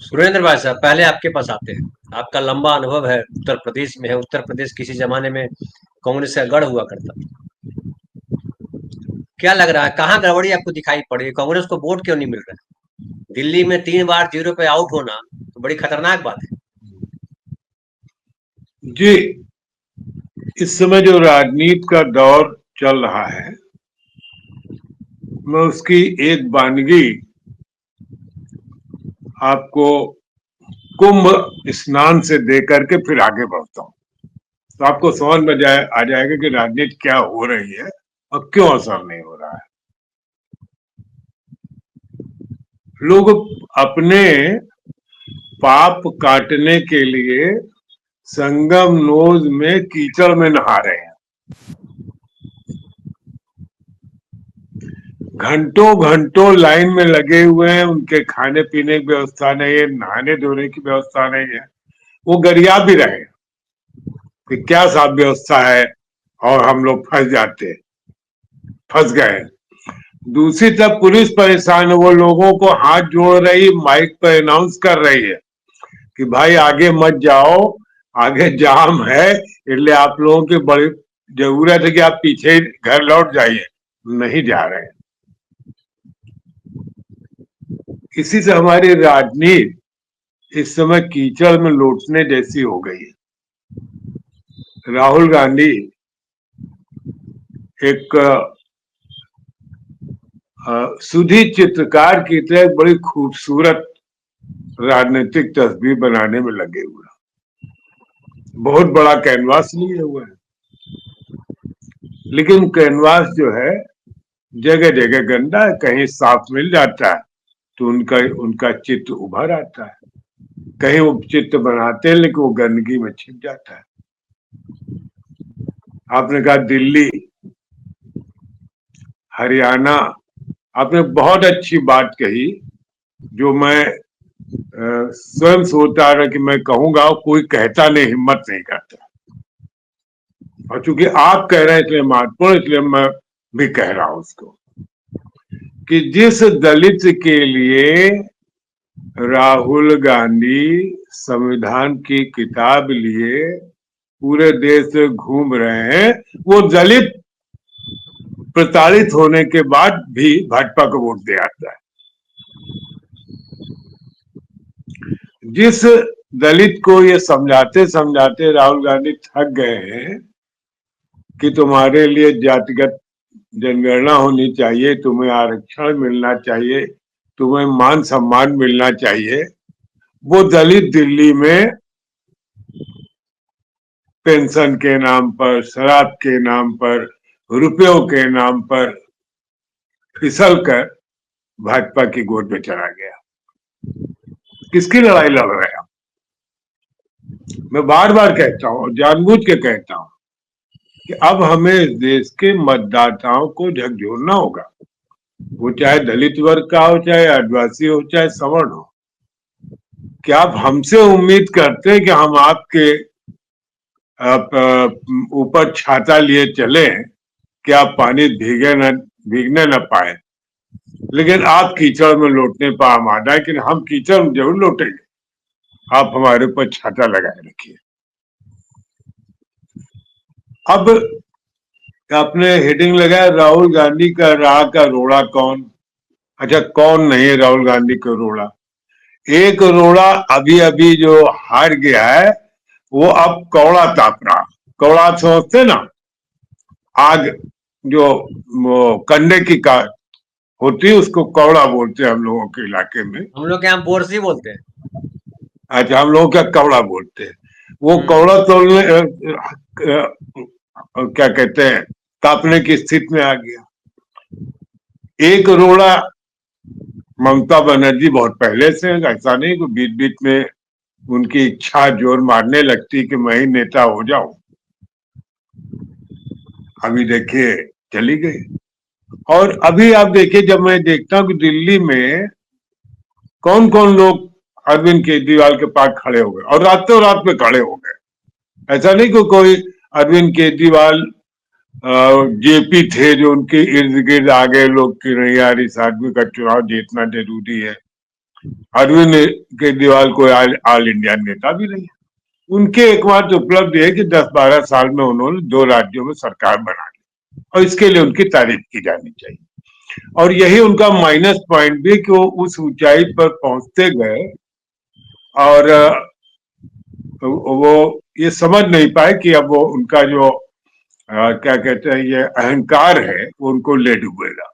सुरेंद्र भाई साहब, पहले आपके पास आते हैं। आपका लंबा अनुभव है, उत्तर प्रदेश में है। उत्तर प्रदेश किसी जमाने में कांग्रेस का गढ़ हुआ करता था। क्या लग रहा है, कहाँ गड़बड़ी आपको दिखाई पड़ी? कांग्रेस को वोट क्यों नहीं मिल रहा है? दिल्ली में 3 बार 0 पे आउट होना तो बड़ी खतरनाक बात है। जी, इस समय जो राजनीति का दौर चल रहा है, मैं उसकी एक वानगी आपको कुंभ स्नान से दे करके फिर आगे बढ़ता हूँ, तो आपको समझ में आ जाएगा कि राजनीति क्या हो रही है और क्यों असर नहीं हो रहा है। लोग अपने पाप काटने के लिए संगम नोज में कीचड़ में नहा रहे हैं। घंटों घंटों लाइन में लगे हुए हैं, उनके खाने पीने की व्यवस्था नहीं है, नहाने धोने की व्यवस्था नहीं है। वो गरिया भी रहे कि क्या साफ व्यवस्था है और हम लोग फंस गए। दूसरी तरफ पुलिस परेशान है, वो लोगों को हाथ जोड़ रही, माइक पर अनाउंस कर रही है कि भाई आगे मत जाओ, आगे जाम है, इसलिए आप लोगों की बड़ी जरूरत है कि आप पीछे घर लौट जाइए। नहीं जा रहे हैं। इसी से हमारी राजनीति इस समय कीचड़ में लौटने जैसी हो गई है। राहुल गांधी एक सुधी चित्रकार की तरह एक बड़ी खूबसूरत राजनीतिक तस्वीर बनाने में लगे हुए हैं। बहुत बड़ा कैनवास लिए हुए हैं, लेकिन कैनवास जो है जगह जगह गंदा है। कहीं साफ मिल जाता है तो उनका उनका चित्र उभर आता है, कहीं वो चित्र बनाते हैं लेकिन वो गंदगी में छिप जाता है। आपने कहा दिल्ली, हरियाणा, आपने बहुत अच्छी बात कही, जो मैं स्वयं सोचता रहा कि मैं कहूंगा, कोई कहता नहीं, हिम्मत नहीं करता। और चूंकि आप कह रहे हैं इसलिए महत्वपूर्ण, इसलिए मैं भी कह रहा हूं उसको, कि जिस दलित के लिए राहुल गांधी संविधान की किताब लिए पूरे देश में घूम रहे हैं, वो दलित प्रताड़ित होने के बाद भी भाजपा को वोट दे आता है। जिस दलित को ये समझाते समझाते राहुल गांधी थक गए हैं कि तुम्हारे लिए जातिगत जनगणना होनी चाहिए, तुम्हें आरक्षण मिलना चाहिए, तुम्हें मान सम्मान मिलना चाहिए, वो दलित दिल्ली में पेंशन के नाम पर, शराब के नाम पर, रुपयों के नाम पर फिसल कर भाजपा की गोद में चला गया। किसकी लड़ाई लड़ रहे हैं? मैं बार बार कहता हूं, जानबूझ के कहता हूं, कि अब हमें देश के मतदाताओं को झकझोरना होगा। वो चाहे दलित वर्ग का हो, चाहे आदिवासी हो, चाहे सवर्ण हो। क्या आप हमसे उम्मीद करते हैं कि हम आपके ऊपर छाता लिए चले कि आप पानी भीगने न पाए, लेकिन आप कीचड़ में लौटने पर आमादा है कि हम कीचड़ में जरूर लौटेंगे, आप हमारे ऊपर छाता लगाए रखिए। अब आपने हेडिंग लगाया, राहुल गांधी का राह का रोड़ा कौन? अच्छा, कौन नहीं है राहुल गांधी का रोड़ा? एक रोड़ा अभी अभी जो हार गया है, वो अब कौड़ा ताप रहा। कौड़ा समझते ना, आग जो कंडे की का होती है, उसको कौड़ा बोलते हैं हम लोगों के इलाके में। हम लोग के यहाँ बोरसी बोलते हैं। अच्छा, हम लोग क्या कौड़ा बोलते हैं। वो हम्म। कौड़ा तोड़ने क्या कहते हैं, तापने की स्थिति में आ गया। एक रोड़ा ममता बनर्जी बहुत पहले से, ऐसा नहीं कि बीच बीच में उनकी इच्छा जोर मारने लगती कि मैं ही नेता हो जाऊं। अभी देखिए चली गई। और अभी आप देखिए, जब मैं देखता हूं कि दिल्ली में कौन कौन लोग अरविंद केजरीवाल के पास खड़े हो गए और रातों रात में खड़े हो गए। ऐसा नहीं कि कोई अरविंद केजरीवाल जेपी थे जो उनके इर्द गिर्द आ गए लोग कि नहीं यार, इस आदमी का चुनाव जीतना जरूरी है। अरविंद केजरीवाल कोई ऑल इंडिया नेता भी नहीं है। उनके एकमात्र उपलब्धि है कि 10-12 साल में उन्होंने 2 राज्यों में सरकार बना ली, और इसके लिए उनकी तारीफ की जानी चाहिए। और यही उनका माइनस पॉइंट भी कि वो उस ऊंचाई पर पहुंचते गए और वो ये समझ नहीं पाए कि अब वो उनका जो क्या कहते हैं ये अहंकार है वो उनको ले डूबेगा।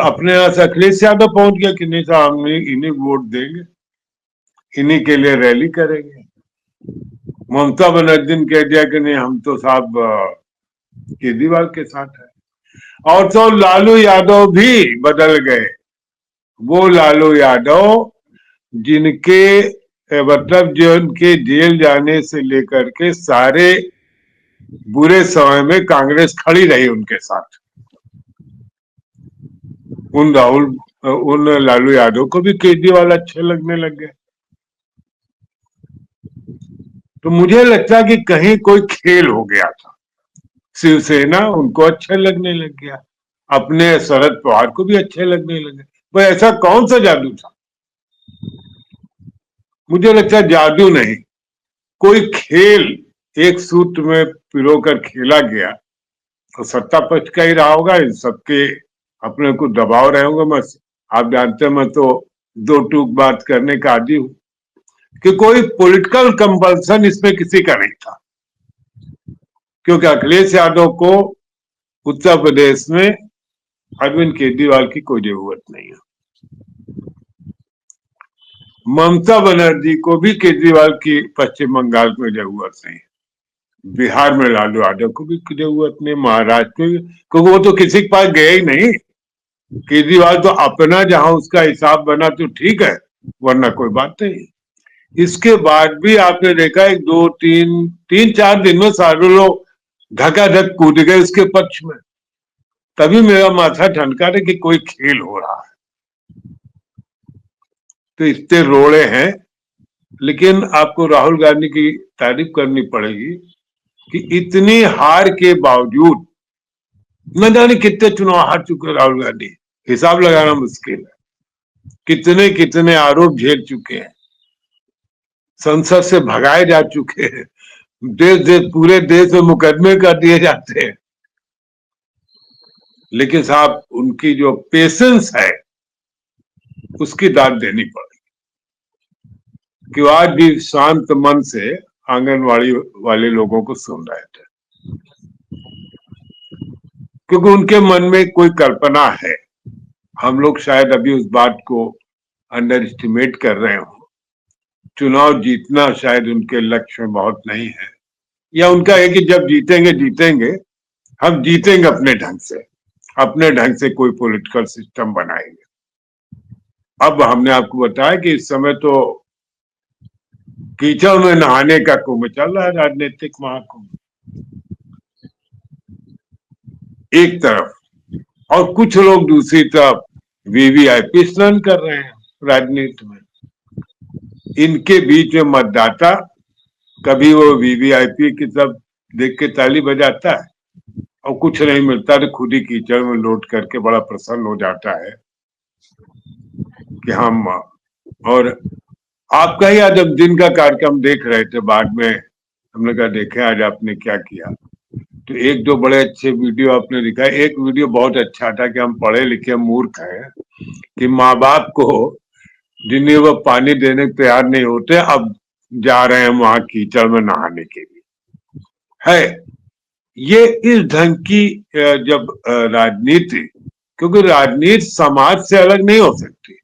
अपने यहाँ से अखिलेश यादव पहुंच गया कि नहीं साहब हम इन्हीं वोट देंगे, इन्हीं के लिए रैली करेंगे। ममता बनर्जी ने कह दिया कि नहीं हम तो साहब केजरीवाल के साथ है। और तो लालू यादव भी बदल गए। वो लालू यादव जिनके मतलब जो उनके जेल जाने से लेकर के सारे बुरे समय में कांग्रेस खड़ी रही उनके साथ, उन लालू यादव को भी केजरीवाल अच्छे लगने लग गए। तो मुझे लगता है कि कहीं कोई खेल हो गया था। शिवसेना उनको अच्छे लगने लग गया, अपने शरद पवार को भी अच्छे लगने लगे। भाई ऐसा कौन सा जादू था? मुझे लगता है जादू नहीं, कोई खेल एक सूत्र में पिरोकर खेला गया। तो सत्ता पक्ष का ही रहा होगा, इन सबके अपने को दबाव रहे होंगे। मैं आप जानते हैं मैं तो दो टूक बात करने का आदी हूं कि कोई पॉलिटिकल कंपल्सन इसमें किसी का नहीं था, क्योंकि अखिलेश यादव को उत्तर प्रदेश में अरविंद केजरीवाल की कोई जरूरत नहीं है। ममता बनर्जी को भी केजरीवाल की पश्चिम बंगाल में जरूरत नहीं, बिहार में लालू यादव को भी जरूरत नहीं, महाराष्ट्र में, क्योंकि वो तो किसी के पास गए ही नहीं। केजरीवाल तो अपना जहां उसका हिसाब बना तो ठीक है, वरना कोई बात नहीं। इसके बाद भी आपने देखा एक दो तीन तीन चार दिन में सारे लोग धकाधक कूद गए उसके पक्ष में। तभी मेरा माथा ठनका रहा कि कोई खेल हो रहा है। तो इतने रोड़े हैं, लेकिन आपको राहुल गांधी की तारीफ करनी पड़ेगी कि इतनी हार के बावजूद, न जाने कितने चुनाव हार चुके राहुल गांधी, हिसाब लगाना मुश्किल है। कितने कितने आरोप झेल चुके हैं, संसद से भगाए जा चुके हैं, देश देश पूरे देश में मुकदमे कर दिए जाते हैं। लेकिन साहब उनकी जो पेशेंस है उसकी दाद देनी पड़ेगी कि वो आज भी शांत मन से आंगनवाड़ी वाले लोगों को सुन रहे थे, क्योंकि उनके मन में कोई कल्पना है। हम लोग शायद अभी उस बात को अंडर एस्टिमेट कर रहे हो। चुनाव जीतना शायद उनके लक्ष्य में बहुत नहीं है, या उनका है कि जब जीतेंगे जीतेंगे, हम जीतेंगे अपने ढंग से कोई पॉलिटिकल सिस्टम बनाएंगे। अब हमने आपको बताया कि इस समय तो कीचड़ में नहाने का कुंभ चल रहा है, राजनीतिक महाकुंभ एक तरफ, और कुछ लोग दूसरी तरफ वीवीआईपी स्नान कर रहे हैं राजनीति में। इनके बीच में मतदाता कभी वो वीवीआईपी की तरफ देख के ताली बजाता है, और कुछ नहीं मिलता तो खुद ही कीचड़ में लौट करके बड़ा प्रसन्न हो जाता है कि हम। और आपका ही आज जब दिन का कार्यक्रम देख रहे थे, बाद में हमने कहा देखे आज आपने क्या किया, तो एक दो बड़े अच्छे वीडियो आपने दिखाए। एक वीडियो बहुत अच्छा था कि हम पढ़े लिखे मूर्ख हैं कि माँ बाप को जिन्हें वो पानी देने को तैयार नहीं होते, अब जा रहे हैं वहां कीचड़ में नहाने के लिए। है ये इस ढंग की जब राजनीति, क्योंकि राजनीति समाज से अलग नहीं हो सकती।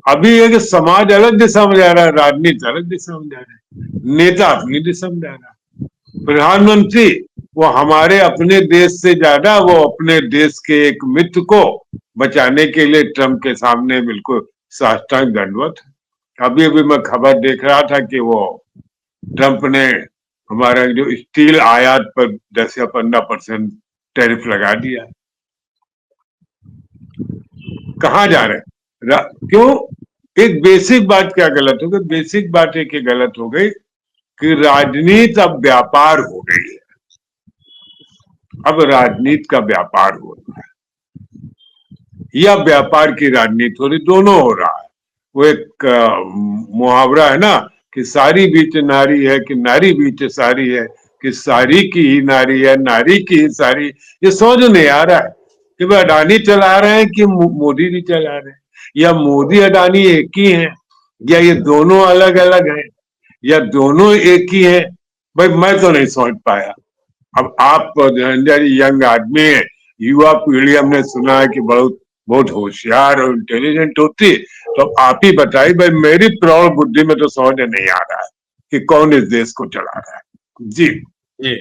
अभी ये कि समाज अलग दिशा में जा रहा है, राजनीति अलग दिशा में जा रहा है, नेता अपनी दिशा में जा रहा है। प्रधानमंत्री वो हमारे अपने देश से ज्यादा वो अपने देश के एक मित्र को बचाने के लिए ट्रंप के सामने बिल्कुल साष्टांग दंडवत है। अभी अभी मैं खबर देख रहा था कि वो ट्रंप ने हमारा जो स्टील आयात पर 10 या 15% टैरिफ लगा दिया। कहाँ जा रहे हैं? क्यों? एक बेसिक बात क्या गलत हो गई? बेसिक बात एक गलत हो गई कि राजनीति अब व्यापार हो गई है। अब राजनीति का व्यापार हो रहा है। या व्यापार की राजनीति हो रही, दोनों हो रहा है। वो एक मुहावरा है ना कि सारी बीच नारी है कि नारी बीच सारी है, कि सारी की ही नारी है नारी की ही सारी। ये समझ नहीं आ रहा है कि वह अडानी चला रहे हैं कि मोदी जी चला रहे हैं, या मोदी अडानी एक ही हैं, या ये दोनों अलग अलग हैं, या दोनों एक ही हैं। भाई मैं तो नहीं समझ पाया। अब आप धनंजय जी यंग आदमी है, युवा पीढ़ी हमने सुना है कि बहुत बहुत होशियार और इंटेलिजेंट होती है, तो आप ही बताइए भाई, मेरी प्रौढ़ बुद्धि में तो समझ नहीं आ रहा है कि कौन इस देश को चला रहा है। जी जी